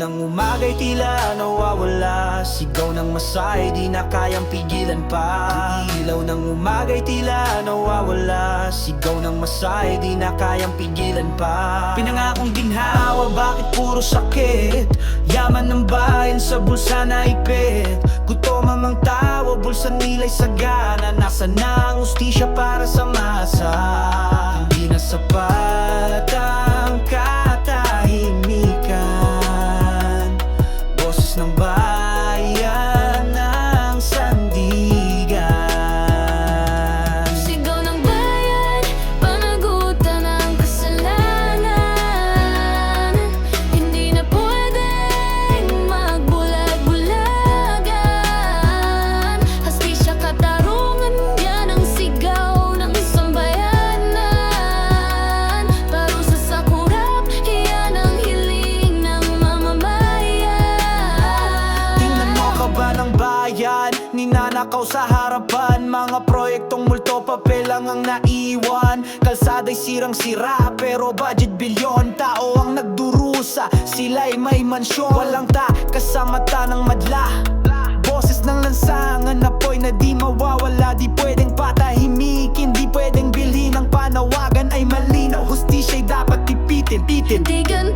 ng umaga'y tila nawawala. Sigaw ng masay, di na kayang pigilan pa. Ilaw ng umaga'y tila nawawala. Sigaw ng masay, di na kayang pigilan pa. Pinangakong ginhawa, bakit puro sakit? Yaman ng bayan sa bulsa na ipit. Gutom ang tao, bulsa nila'y sagana. Nasa na ang ustisya para sa masa? Hindi na sapat ang katahimikan. Boses ng bayan ng sandigan. Sigaw ng bayan, panagutan ng kasalanan. Hindi na pwedeng magbulag-bulagan. Hastisya, katarungan, yan ang sigaw ng sambayanan. Parusa sa kurap, yan ang hiling ng mamamayan. Tingnan mo ka ba ng bayan? Ninanakaw sa harapan. Mga proyektong multo, papel lang ang naiwan. Kalsada'y sirang-sira, pero budget bilyon. Tao ang nagdurusa, sila'y may mansyon. Walang kasamata ng madla. Boses ng lansangan, apoy na di mawawala. Di pwedeng patahimikin, di pwedeng bilhin. Ang panawagan ay malinaw, hustisya'y dapat tipitin. Di ganito